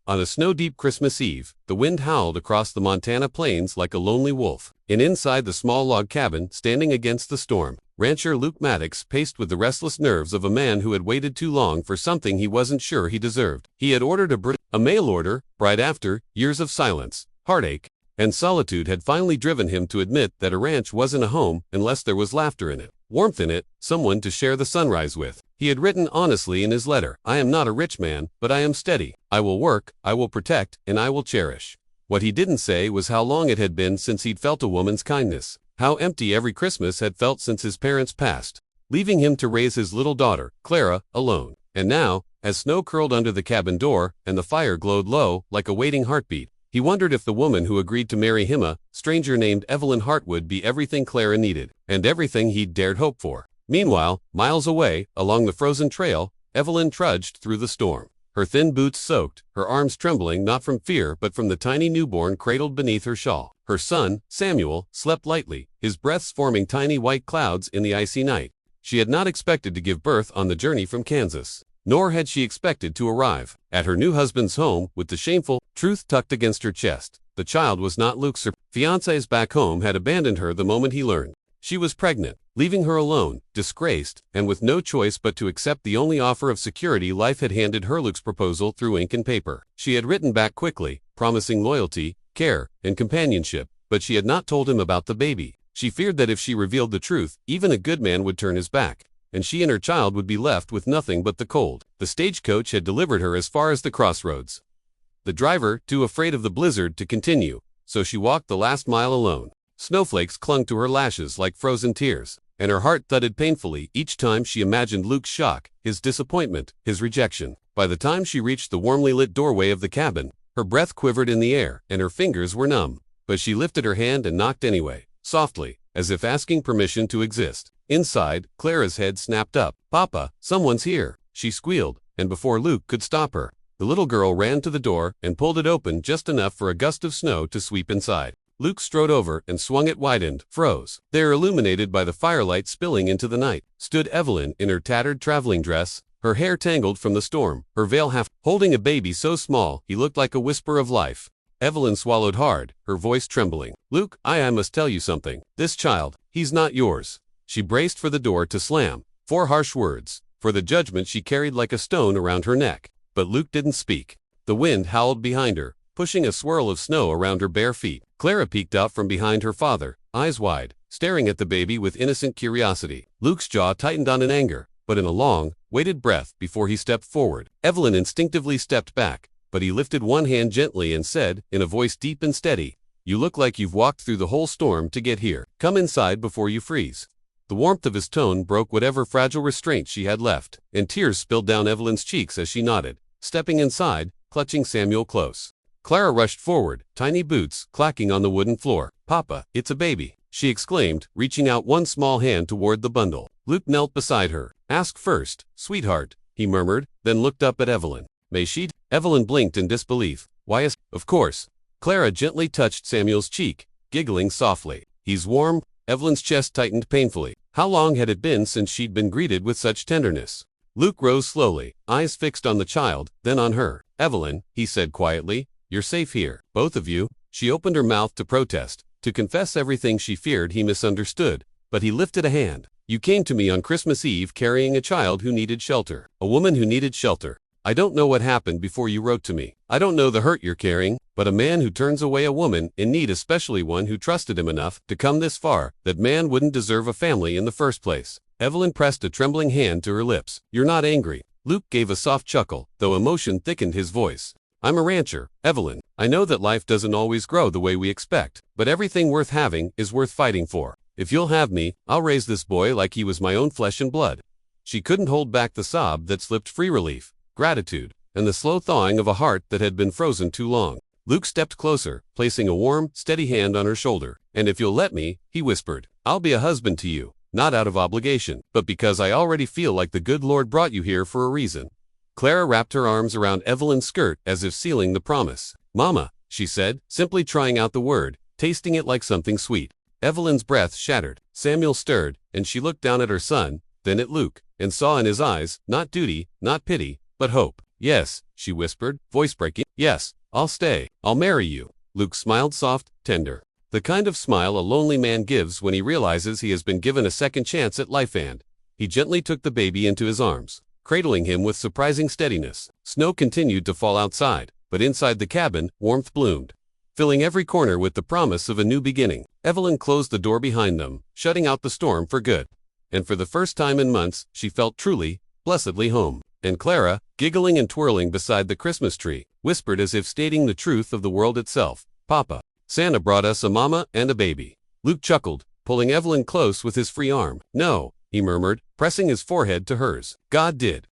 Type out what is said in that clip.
On a snow-deep Christmas Eve, the wind howled across the Montana plains like a lonely wolf. And inside the small log cabin, standing against the storm, rancher Luke Maddox paced with the restless nerves of a man who had waited too long for something he wasn't sure he deserved. He had ordered a mail order, right after years of silence, heartache, and solitude had finally driven him to admit that a ranch wasn't a home unless there was laughter in it, warmth in it, someone to share the sunrise with. He had written honestly in his letter, "I am not a rich man, but I am steady. I will work, I will protect, and I will cherish." What he didn't say was how long it had been since he'd felt a woman's kindness, how empty every Christmas had felt since his parents passed, leaving him to raise his little daughter, Clara, alone. And now, as snow curled under the cabin door and the fire glowed low like a waiting heartbeat, he wondered if the woman who agreed to marry him, a stranger named Evelyn Hart, would be everything Clara needed, and everything he'd dared hope for. Meanwhile, miles away, along the frozen trail, Evelyn trudged through the storm, her thin boots soaked, her arms trembling not from fear but from the tiny newborn cradled beneath her shawl. Her son, Samuel, slept lightly, his breaths forming tiny white clouds in the icy night. She had not expected to give birth on the journey from Kansas, nor had she expected to arrive at her new husband's home with the shameful truth tucked against her chest. The child was not Luke's. Her fiancé's back home had abandoned her the moment he learned she was pregnant, leaving her alone, disgraced, and with no choice but to accept the only offer of security life had handed her. Luke's proposal through ink and paper. She had written back quickly, promising loyalty, care, and companionship, but she had not told him about the baby. She feared that if she revealed the truth, even a good man would turn his back, and she and her child would be left with nothing but the cold. The stagecoach had delivered her as far as the crossroads, the driver too afraid of the blizzard to continue, so she walked the last mile alone. Snowflakes clung to her lashes like frozen tears, and her heart thudded painfully each time she imagined Luke's shock, his disappointment, his rejection. By the time she reached the warmly lit doorway of the cabin, her breath quivered in the air and her fingers were numb, but she lifted her hand and knocked anyway, softly, as if asking permission to exist. Inside, Clara's head snapped up. "Papa, someone's here," she squealed, and before Luke could stop her, the little girl ran to the door and pulled it open just enough for a gust of snow to sweep inside. Luke strode over and swung it wide and froze. There, illuminated by the firelight spilling into the night, stood Evelyn in her tattered traveling dress, her hair tangled from the storm, her veil half holding a baby so small he looked like a whisper of life. Evelyn swallowed hard, her voice trembling. "Luke, I must tell you something. This child, he's not yours." She braced for the door to slam, 4 harsh words, for the judgment she carried like a stone around her neck. But Luke didn't speak. The wind howled behind her, pushing a swirl of snow around her bare feet. Clara peeked out from behind her father, eyes wide, staring at the baby with innocent curiosity. Luke's jaw tightened on in anger, but in a long, weighted breath before he stepped forward. Evelyn instinctively stepped back, but he lifted one hand gently and said, in a voice deep and steady, "You look like you've walked through the whole storm to get here. Come inside before you freeze." The warmth of his tone broke whatever fragile restraint she had left, and tears spilled down Evelyn's cheeks as she nodded, stepping inside, clutching Samuel close. Clara rushed forward, tiny boots clacking on the wooden floor. "Papa, it's a baby," she exclaimed, reaching out one small hand toward the bundle. Luke knelt beside her. "Ask first, sweetheart," he murmured, then looked up at Evelyn. "May she?" Evelyn blinked in disbelief. "Why is—" "Of course." Clara gently touched Samuel's cheek, giggling softly. "He's warm." Evelyn's chest tightened painfully. How long had it been since she'd been greeted with such tenderness? Luke rose slowly, eyes fixed on the child, then on her. "Evelyn," he said quietly, "you're safe here. Both of you." She opened her mouth to protest, to confess everything she feared he misunderstood, but he lifted a hand. "You came to me on Christmas Eve carrying a child who needed shelter. A woman who needed shelter. I don't know what happened before you wrote to me. I don't know the hurt you're carrying, but a man who turns away a woman in need, especially one who trusted him enough to come this far, that man wouldn't deserve a family in the first place." Evelyn pressed a trembling hand to her lips. "You're not angry." Luke gave a soft chuckle, though emotion thickened his voice. "I'm a rancher, Evelyn. I know that life doesn't always grow the way we expect, but everything worth having is worth fighting for. If you'll have me, I'll raise this boy like he was my own flesh and blood." She couldn't hold back the sob that slipped free. Relief, gratitude, and the slow thawing of a heart that had been frozen too long. Luke stepped closer, placing a warm, steady hand on her shoulder. "And if you'll let me," he whispered, "I'll be a husband to you, not out of obligation, but because I already feel like the good Lord brought you here for a reason." Clara wrapped her arms around Evelyn's skirt as if sealing the promise. "Mama," she said, simply trying out the word, tasting it like something sweet. Evelyn's breath shattered. Samuel stirred, and she looked down at her son, then at Luke, and saw in his eyes, not duty, not pity, but hope. Yes, she whispered, voice breaking. Yes, I'll stay. I'll marry you. Luke smiled soft, tender. The kind of smile a lonely man gives when he realizes he has been given a second chance at life, and he gently took the baby into his arms, cradling him with surprising steadiness. Snow continued to fall outside, but inside the cabin, warmth bloomed, filling every corner with the promise of a new beginning. Evelyn closed the door behind them, shutting out the storm for good. And for the first time in months, she felt truly, blessedly home. And Clara, giggling and twirling beside the Christmas tree, whispered as if stating the truth of the world itself, "Papa, Santa brought us a mama and a baby." Luke chuckled, pulling Evelyn close with his free arm. "No," he murmured, pressing his forehead to hers. "God did.